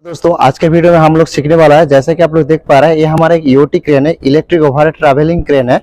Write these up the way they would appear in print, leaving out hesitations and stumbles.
दोस्तों आज के वीडियो में हम लोग सीखने वाला है। जैसे कि आप लोग देख पा रहे हैं, ये हमारा एक ईओटी क्रेन है, इलेक्ट्रिक ओवरहेड ट्रैवलिंग क्रेन है।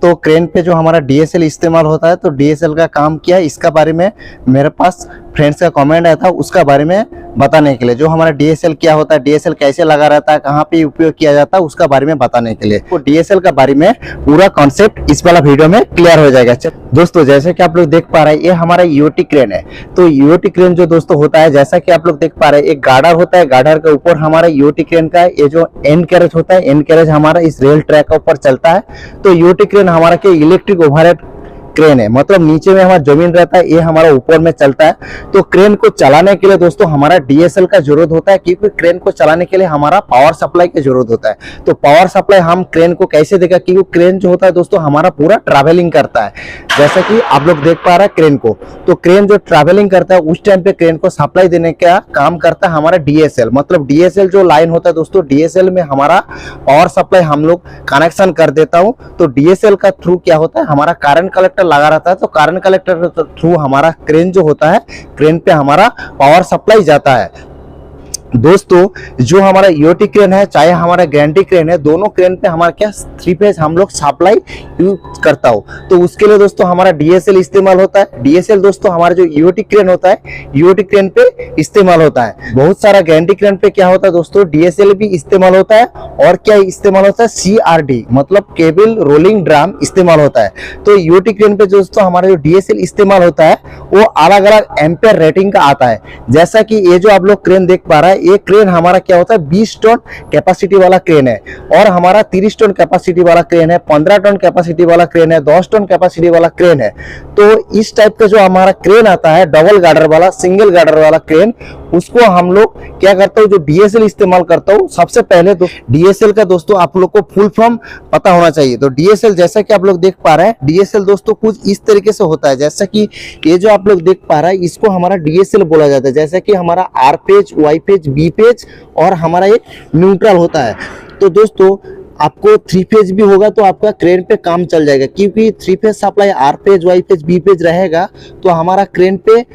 तो क्रेन पे जो हमारा डीएसएल इस्तेमाल होता है, तो डीएसएल का काम क्या है, इसका बारे में मेरे पास फ्रेंड्स का कमेंट आया था, उसका बारे में बताने के लिए। जो हमारा डीएसएल क्या होता है, डीएसएल कैसे लगा रहता है, कहाँ पे उपयोग किया जाता है, उसका बारे में बताने के लिए। तो डीएसएल का बारे में पूरा कॉन्सेप्ट इस वाला वीडियो में क्लियर हो जाएगा। दोस्तों जैसे कि आप लोग देख पा रहे हैं, ये हमारा ईओटी क्रेन है। तो ईओटी क्रेन जो दोस्तों होता है, जैसा कि आप लोग देख पा रहे हैं, एक गार्डर होता है, गार्डर के ऊपर हमारा ईओटी क्रेन का ये जो एंड कैरेज होता है, एंड कैरेज हमारा इस रेल ट्रैक के ऊपर चलता है। तो ईओटी क्रेन हमारा के इलेक्ट्रिक ओवरहेड क्रेन है, मतलब नीचे में हमारा जमीन रहता है, ये हमारा ऊपर में चलता है। तो क्रेन को चलाने के लिए दोस्तों हमारा डीएसएल का जरूरत होता है, क्योंकि क्रेन को चलाने के लिए हमारा पावर सप्लाई की जरूरत होता है। तो पावर सप्लाई हम क्रेन को कैसे देगा, क्योंकि क्रेन जो होता है दोस्तों हमारा पूरा ट्रैवलिंग करता है। जैसा कि आप लोग देख पा रहे हैं क्रेन को, तो क्रेन जो ट्रैवलिंग करता है उस टाइम पे क्रेन को सप्लाई देने का काम करता है हमारा डीएसएल। मतलब डीएसएल जो लाइन होता है दोस्तों, डीएसएल में हमारा पावर सप्लाई हम लोग कनेक्शन कर देता हूँ। तो डीएसएल का थ्रू क्या होता है, हमारा करंट कलेक्टर लगा रहता है। तो करंट कलेक्टर के थ्रू हमारा क्रेन जो होता है, क्रेन पे हमारा पावर सप्लाई जाता है। दोस्तों जो हमारा ईओटी क्रेन है, चाहे हमारा गारंटी क्रेन है, दोनों क्रेन पे हमारा क्या 3 फेज हम लोग सप्लाई यूज करता हो। तो उसके लिए दोस्तों हमारा डीएसएल इस्तेमाल होता है। डीएसएल दोस्तों हमारा जो ईओटी क्रेन होता है, ईओटी क्रेन पे इस्तेमाल होता है। बहुत सारा गारंटी क्रेन पे क्या होता है दोस्तों, डीएसएल भी इस्तेमाल होता है। और क्या इस्तेमाल होता है, सीआरडी मतलब केबल रोलिंग ड्रम इस्तेमाल होता है। तो ईओटी क्रेन पे दोस्तों हमारा जो डीएसएल इस्तेमाल होता है, वो अलग अलग एम्पेयर रेटिंग का आता है। जैसा कि ये जो आप लोग क्रेन देख पा रहा है, ये क्रेन हमारा क्या होता है 20 टन कैपेसिटी वाला क्रेन है, और हमारा 30 टन कैपेसिटी वाला क्रेन है, 15 टन कैपेसिटी वाला क्रेन है, 10 टन कैपेसिटी वाला क्रेन है। तो इस टाइप का जो हमारा क्रेन आता है, डबल गार्डर वाला, सिंगल गार्डर वाला क्रेन, उसको हम लोग क्या करता हूँ, जो डीएसएल इस्तेमाल करता हूँ। सबसे पहले तो डीएसएल का दोस्तों आप लोग को फुल फॉर्म पता होना चाहिए। तो डीएसएल जैसा कि आप लोग देख पा रहे हैं, डीएसएल दोस्तों कुछ इस तरीके से होता है। जैसा कि ये जो आप लोग देख पा रहे हैं, इसको हमारा डीएसएल बोला जाता है। जैसा कि हमारा R phase, Y phase, B phase और हमारा एक न्यूट्रल होता है। तो दोस्तों आपको 3 फेज भी होगा तो आपका क्रेन पे काम चल जाएगा, क्योंकि 3 phase supply R phase, Y phase, B phase रहेगा। तो हमारा क्रेन पे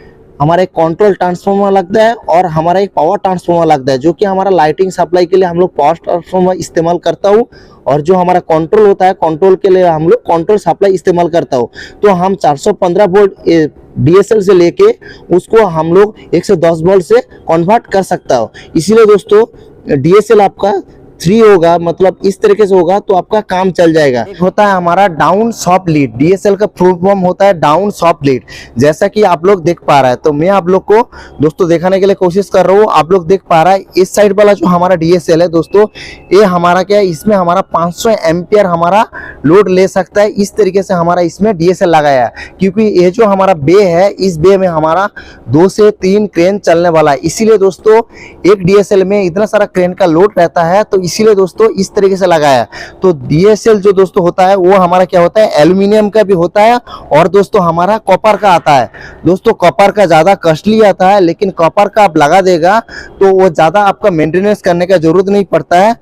हमारा एक कंट्रोल ट्रांसफार्मर लगता है और हमारा एक पावर ट्रांसफार्मर लगता है, जो कि हमारा लाइटिंग सप्लाई के लिए हम लोग पावर ट्रांसफार्मर इस्तेमाल करता हूँ। और जो हमारा कंट्रोल होता है, कंट्रोल के लिए हम लोग कंट्रोल सप्लाई इस्तेमाल करता हूँ। तो हम 415 वोल्ट डीएसएल से लेके उसको हम लोग 110 वोल्ट से कन्वर्ट कर सकता हो। इसीलिए दोस्तों डीएसएल आपका 3 होगा, मतलब इस तरीके से होगा तो आपका काम चल जाएगा। एक होता है हमारा डाउन सॉफ्ट लीड, डीएसएल का फुल फॉर्म होता है डाउन सॉफ्ट लीड। जैसा कि आप लोग देख पा रहे हैं, तो मैं आप लोग को दोस्तों दिखाने के लिए कोशिश कर रहा हूँ। आप लोग देख पा रहा है इस साइड वाला जो हमारा डीएसएल है दोस्तों, ये हमारा क्या है, इसमें हमारा 500 एम्पियर हमारा लोड ले सकता है। इस तरीके से हमारा इसमें डीएसएल लगाया है, क्योंकि ये जो हमारा बे है, इस बे में हमारा 2 से 3 क्रेन चलने वाला है। इसीलिए दोस्तों एक डीएसएल में इतना सारा क्रेन का लोड रहता है, तो इसीलिए दोस्तों इस तरीके से लगाया। तो डीएसएल जो दोस्तों होता है, वो हमारा क्या होता है, एल्युमिनियम का भी होता है और दोस्तों हमारा कॉपर का आता है। दोस्तों कॉपर का ज्यादा कॉस्टली आता है, लेकिन कॉपर का आप लगा देगा तो वो ज्यादा आपका मेंटेनेंस करने का जरूरत नहीं पड़ता है।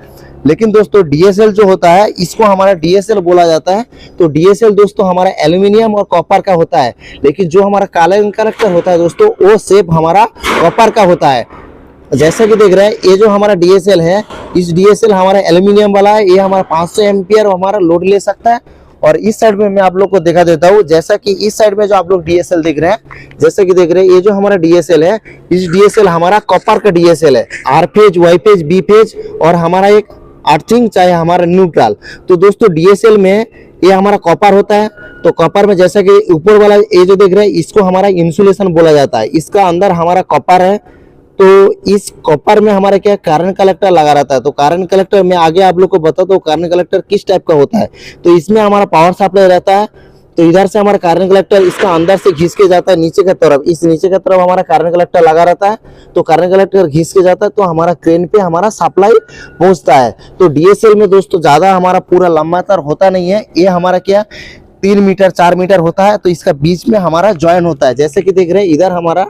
लेकिन दोस्तों डीएसएल जो होता है, इसको हमारा डीएसएल बोला जाता है। तो डीएसएल दोस्तों हमारा एल्युमिनियम और कॉपर का होता है, लेकिन जो हमारा काला कनेक्टर होता है दोस्तों, वो शेप हमारा कॉपर का होता है। जैसा कि देख रहे हैं, ये जो हमारा डीएसएल है, इस डीएसएल हमारा एल्युमिनियम वाला है। ये हमारा 500 एम्पियर हमारा लोड ले सकता है। और इस साइड में मैं आप लोग को दिखा देता हूँ। जैसा कि इस साइड में जो आप लोग डीएसएल देख रहे हैं, जैसा कि देख रहे हैं, ये जो हमारा डीएसएल है, इस डीएसएल हमारा कॉपर का डीएसएल है। R phase, Y phase, B phase और हमारा एक अर्थिंग चाहे हमारा न्यूट्रल। तो दोस्तों डीएसएल में ये हमारा कॉपर होता है। तो कॉपर में जैसा कि ऊपर वाला ये जो देख रहे हैं, इसको हमारा इंसुलेशन बोला जाता है। इसका अंदर हमारा कॉपर है। तो इस कॉपर में हमारा क्या करंट कलेक्टर लगा रहता है। तो करंट कलेक्टर में आगे आप लोग को बताता हूँ करंट कलेक्टर किस टाइप का होता है। तो इसमें हमारा पावर सप्लाई रहता है। तो इधर से हमारा करंट कलेक्टर इसका अंदर से घिस के जाता है नीचे की तरफ। इस नीचे की तरफ हमारा करंट कलेक्टर लगा रहता है। तो करंट कलेक्टर घिस के जाता है, तो हमारा क्रेन पे हमारा सप्लाई पहुंचता है। तो डीएसएल में दोस्तों ज्यादा हमारा पूरा लंबा तार होता नहीं है। ये हमारा क्या 3 मीटर 4 मीटर होता है। तो इसका बीच में हमारा ज्वाइन होता है। जैसे कि देख रहे हैं, इधर हमारा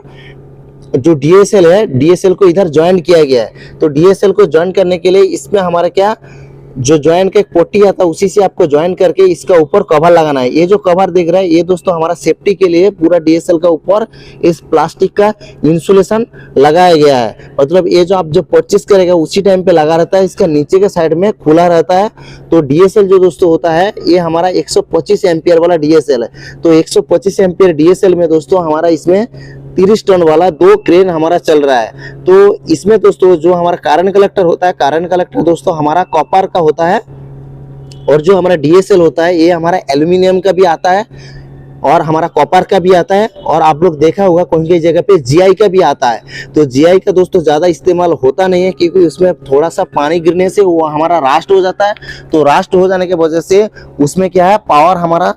जो डीएसएल है, डीएसएल को इधर ज्वाइन किया गया है। तो डीएसएल को ज्वाइन करने के लिए इसमें हमारा क्या जो जॉइंट का एक पोटी आता है उसी से आपको ज्वाइन करके इसका ऊपर कवर लगाना है। ये जो कवर दिख रहा है ये दोस्तों हमारा सेफ्टी के लिए पूरा डीएसएल का ऊपर इस प्लास्टिक का इंसुलेशन लगाया गया है। मतलब ये जो आप जो परचेस करेगा उसी टाइम पे लगा रहता है, इसका नीचे के साइड में खुला रहता है। तो डीएसएल जो दोस्तों होता है ये हमारा 125 एम्पियर वाला डीएसएल है। तो 125 एम्पियर डीएसएल में दोस्तों हमारा इसमें 30 टन वाला 2 क्रेन हमारा चल रहा है। तो इसमें दोस्तों जो हमारा कारण कलेक्टर होता है, कारण कलेक्टर दोस्तों हमारा कॉपर का होता है, और जो हमारा डीएसएल होता है ये हमारा एल्यूमिनियम का भी आता है और हमारा कॉपर का भी आता है, और आप लोग देखा होगा कहीं जगह पे जीआई का भी आता है। तो जीआई का दोस्तों ज्यादा इस्तेमाल होता नहीं है क्योंकि उसमें थोड़ा सा पानी गिरने से वो हमारा रास्ट हो जाता है। तो रास्ट हो जाने की वजह से उसमें क्या है, पावर हमारा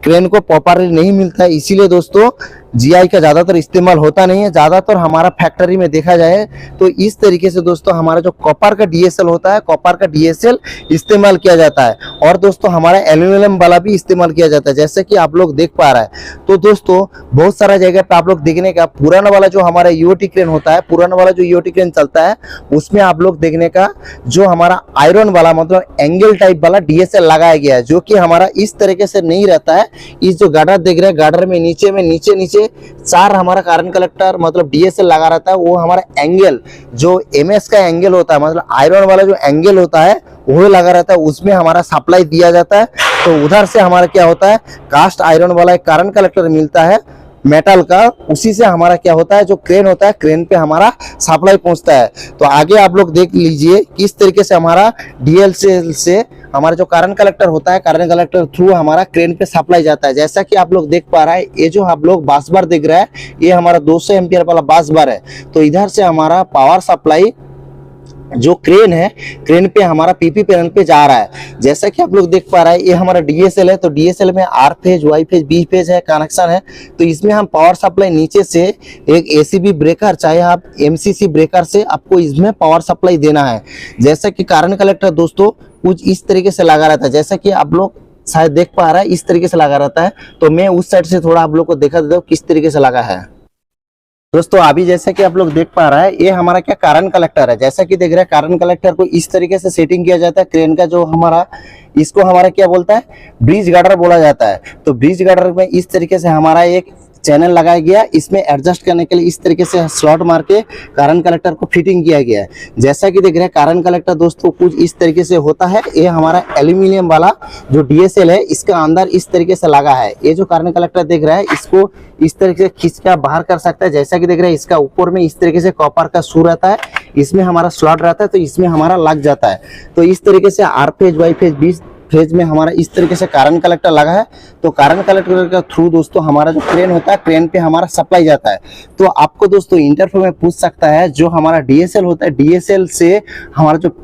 क्रेन को प्रॉपरली नहीं मिलता है, इसीलिए दोस्तों जीआई का ज़्यादातर इस्तेमाल होता नहीं है। ज़्यादातर हमारा फैक्ट्री में देखा जाए तो इस तरीके से दोस्तों हमारा जो कॉपर का डीएसएल होता है, कॉपर का डीएसएल इस्तेमाल किया जाता है, और दोस्तों हमारा एल्यूमिनियम वाला भी इस्तेमाल किया जाता है, जैसे कि आप लोग देख पा रहे हैं। तो दोस्तों बहुत सारा जगह पे आप लोग देखने का पुराना वाला जो हमारा ईओटी क्रेन होता है, पुराना वाला जो ईओटी क्रेन चलता है उसमें आप लोग देखने का जो हमारा आयरन वाला मतलब एंगल टाइप वाला डीएसएल लगाया गया है, जो कि हमारा इस तरीके से नहीं रहता है। इस जो गार्डर देख रहे हैं, गार्डर में नीचे 4 हमारा कारण कलेक्टर मतलब डीएसएल लगा रहता है। वो हमारा एंगल जो एमएस का एंगल होता है, मतलब आयरन वाला जो एंगल होता है वो लगा रहता है, उसमें हमारा सप्लाई दिया जाता है। तो उधर से हमारा क्या होता है, कास्ट आयरन वाला एक कारण कलेक्टर मिलता है मेटल का, उसी से हमारा क्या होता है, जो क्रेन होता है क्रेन पे हमारा सप्लाई पहुंचता है। तो आगे आप लोग देख लीजिए किस तरीके से हमारा डीएसएल से हमारा जो कारण कलेक्टर होता है, कारण कलेक्टर थ्रू हमारा क्रेन पे सप्लाई जाता है। जैसा कि आप लोग देख पा रहा है, ये जो आप लोग बास बार देख रहा है ये हमारा 200 एम्पियर वाला बास बार है। तो इधर से हमारा पावर सप्लाई जो क्रेन है, क्रेन पे हमारा पीपी पैनल पे जा रहा है। जैसा कि आप लोग देख पा रहे हैं ये हमारा डीएसएल है। तो डीएसएल में R phase, Y phase, B phase है कनेक्शन है। तो इसमें हम पावर सप्लाई नीचे से एक एसीबी ब्रेकर चाहे आप एमसीसी ब्रेकर से आपको इसमें पावर सप्लाई देना है। जैसा कि कारण कलेक्टर दोस्तों कुछ इस तरीके से लगा रहता है, जैसा कि आप लोग शायद देख पा रहा है इस तरीके से लगा रहता है। तो मैं उस साइड से थोड़ा आप लोग को दिखा देता हूँ किस तरीके से लगा है। दोस्तों अभी जैसा कि आप लोग देख पा रहा है ये हमारा क्या कारण कलेक्टर है। जैसा कि देख रहे हैं कारण कलेक्टर को इस तरीके से सेटिंग किया जाता है क्रेन का, जो हमारा इसको हमारा क्या बोलता है, ब्रिज गार्डर बोला जाता है। तो ब्रिज गार्डर में इस तरीके से हमारा एक चैनल लगाया गया, इसमें एडजस्ट करने के लिए इस तरीके से स्लॉट मार के कारण कलेक्टर को फिटिंग किया गया है। जैसा कि देख रहे हैं कारण कलेक्टर दोस्तों कुछ इस तरीके से होता है। ये हमारा एल्यूमिनियम वाला जो डीएसएल है इसका अंदर इस तरीके से लगा है। ये जो कारण कलेक्टर देख रहा है इसको इस तरीके से खींच कर बाहर कर सकता है। जैसा कि देख रहे हैं इसका ऊपर में इस तरीके से कॉपर का शू रहता है, इसमें हमारा स्लॉट रहता है, तो इसमें हमारा लग जाता है। तो इस तरीके से R phase, Y phase, B phase में हमारा इस तरीके से कारण कलेक्टर लगा है। तो कारण कलेक्टर का थ्रू दोस्तों हमारा जो क्रेन होता है क्रेन पे हमारा सप्लाई जाता है। तो आपको दोस्तों इंटरव्यू में पूछ सकता है जो हमारा डीएसएल होता है, डीएसएल से हमारा जो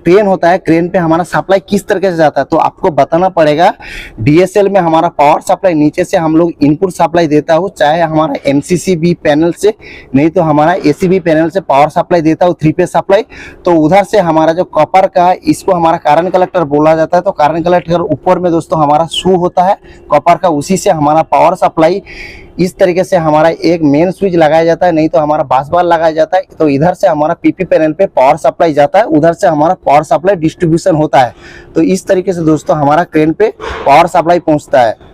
क्रेन होता है क्रेन पे हमारा सप्लाई किस तरीके से जाता है। तो आपको बताना पड़ेगा डीएसएल में हमारा पावर सप्लाई नीचे से हम लोग इनपुट सप्लाई देता हो, चाहे हमारा एमसीसीबी पैनल से, नहीं तो हमारा एसीबी पैनल से पावर सप्लाई देता हो 3 फेज सप्लाई। तो उधर से हमारा जो कॉपर का इसको हमारा कारण कलेक्टर बोला जाता है। तो कारण कलेक्टर ऊपर में दोस्तों हमारा शू होता है कॉपर का, उसी से हमारा पावर सप्लाई इस तरीके से हमारा एक मेन स्विच लगाया जाता है, नहीं तो हमारा बास बार लगाया जाता है। तो इधर से हमारा पीपी पैनल पे पावर सप्लाई जाता है, उधर से हमारा पावर सप्लाई डिस्ट्रीब्यूशन होता है। तो इस तरीके से दोस्तों हमारा क्रेन पे पावर सप्लाई पहुंचता है।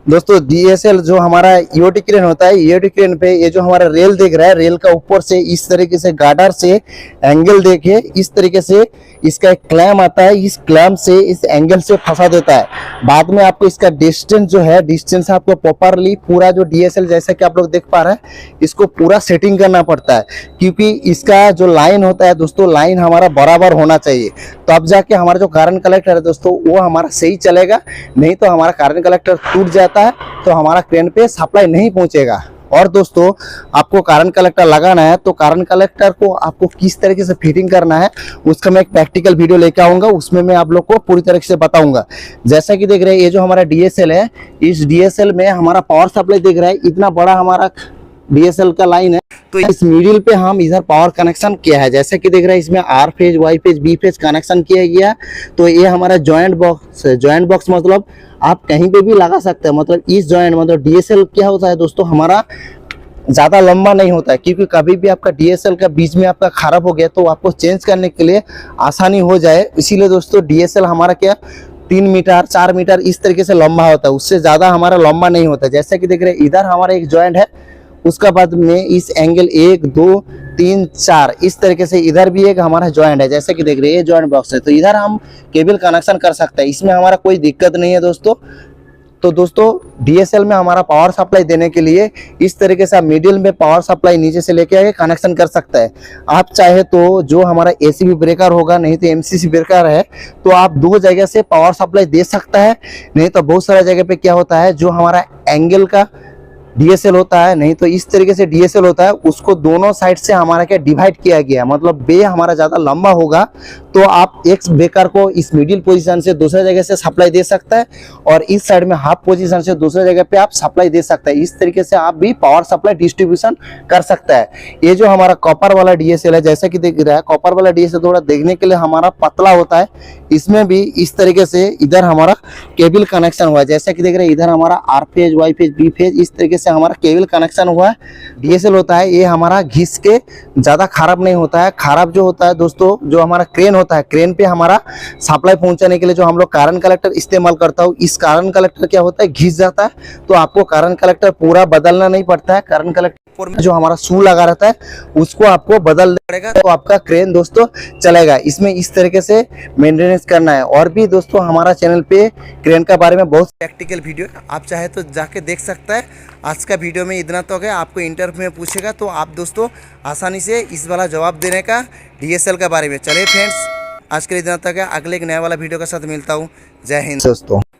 दोस्तों डीएसएल जो हमारा ईओटी क्रेन होता है, ईओटी क्रेन पे ये जो हमारा रेल देख रहा है, रेल का ऊपर से इस तरीके से गार्डर से एंगल देके इस तरीके से इसका एक क्लैम आता है, इस क्लैम से इस एंगल से फंसा देता है। बाद में आपको इसका डिस्टेंस जो है, डिस्टेंस आपको प्रॉपरली पूरा जो डीएसएल जैसा कि आप लोग देख पा रहे हैं इसको पूरा सेटिंग करना पड़ता है, क्योंकि इसका जो लाइन होता है दोस्तों लाइन हमारा बराबर होना चाहिए। तो अब जाके हमारा जो कारण कलेक्टर है दोस्तों वो हमारा सही चलेगा, नहीं तो हमारा कारण कलेक्टर टूट जाता है तो हमारा क्रेन पे सप्लाई नहीं पहुंचेगा। और दोस्तों आपको कारण कलेक्टर लगाना है तो कारण कलेक्टर को आपको किस तरीके से फिटिंग करना है उसका मैं एक प्रैक्टिकल वीडियो लेकर आऊंगा, उसमें मैं आप लोग को पूरी तरीके से बताऊंगा। जैसा कि देख रहे हैं ये जो हमारा डीएसएल है, इस डीएसएल में हमारा पावर सप्लाई देख रहा है, इतना बड़ा हमारा डीएसएल का लाइन है। तो इस मिडिल पे हम इधर पावर कनेक्शन किया है। जैसे कि देख रहे हैं इसमें R phase, Y phase, B phase connection किया गया। तो ये हमारा जॉइंट बॉक्स है। जॉइंट बॉक्स मतलब आप कहीं पे भी लगा सकते हैं। मतलब इस जॉइंट मतलब डीएसएल क्या होता है दोस्तों, हमारा ज़्यादा लंबा नहीं होता है, क्योंकि कभी भी आपका डीएसएल का बीच में आपका ख़राब हो गया तो आपको चेंज करने के लिए आसानी हो जाए। इसीलिए दोस्तों डीएसएल हमारा क्या 3 मीटर 4 मीटर इस तरीके से लंबा होता है, उससे ज़्यादा हमारा लंबा नहीं होता। जैसे कि देख रहे हैं इधर हमारा एक जॉइंट है, उसका बाद में इस एंगल 1 2 3 4 इस तरीके से इधर भी एक हमारा जॉइंट है। जैसे कि देख रहे हैं ये जॉइंट बॉक्स है, तो इधर हम केबल कनेक्शन कर सकते हैं, इसमें हमारा कोई दिक्कत नहीं है दोस्तों। तो दोस्तों डीएसएल में हमारा पावर सप्लाई देने के लिए इस तरीके से आप मिडिल में पावर सप्लाई नीचे से लेके आके कनेक्शन कर सकता है। आप चाहे तो जो हमारा एसीबी ब्रेकर होगा, नहीं तो एमसीसी ब्रेकर है, तो आप 2 जगह से पावर सप्लाई दे सकता है। नहीं तो बहुत सारा जगह पे क्या होता है, जो हमारा एंगल का डीएसएल होता है, नहीं तो इस तरीके से डीएसएल होता है, उसको दोनों साइड से हमारा क्या डिवाइड किया गया, मतलब बे हमारा ज़्यादा लंबा होगा तो आप एक ब्रेकर को इस मिडिल पोजीशन से दूसरे जगह से सप्लाई दे सकता है, और इस साइड में हाफ पोजीशन से दूसरे जगह पे आप सप्लाई दे सकते हैं। इस तरीके से आप भी पावर सप्लाई डिस्ट्रीब्यूशन कर सकता है। ये जो हमारा कॉपर वाला डीएसएल है, जैसा कि देख रहा है, कॉपर वाला डीएसएल थोड़ा देखने के लिए हमारा पतला होता है, इसमें भी इस तरीके से इधर हमारा केबल कनेक्शन हुआ है। जैसा कि देख रहे हैं इधर हमारा R phase, Y phase, B phase इस तरीके से हमारा केबल कनेक्शन हुआ है। डीएसएल होता है ये हमारा घिस के ज़्यादा खराब नहीं होता है। खराब जो होता है दोस्तों, जो हमारा क्रेन होता है, क्रेन पे हमारा सप्लाई पहुंचाने के लिए जो हम लोग करंट कलेक्टर इस्तेमाल करता हूँ, इस करंट कलेक्टर क्या होता है, घिस जाता है, तो आपको करंट कलेक्टर पूरा बदलना नहीं पड़ता है। करंट कलेक्टर में जो हमारा शू लगा रहता है उसको आपको बदलना पड़ेगा, तो आपका क्रेन दोस्तों चलेगा। इसमें इस तरीके से मेंटेनेंस करना है। और भी दोस्तों हमारा चैनल पे क्रेन का बारे में बहुत प्रैक्टिकल वीडियो है, आप चाहे तो जाके देख सकता है। आज का वीडियो में इतना तो है, आपको इंटरव्यू में पूछेगा तो आप दोस्तों आसानी से इस वाला जवाब देने का डीएसएल के बारे में। चलिए फ्रेंड्स, आज के लिए इतना तक है, अगले एक नया वाला वीडियो के साथ मिलता हूँ। जय हिंद दोस्तों।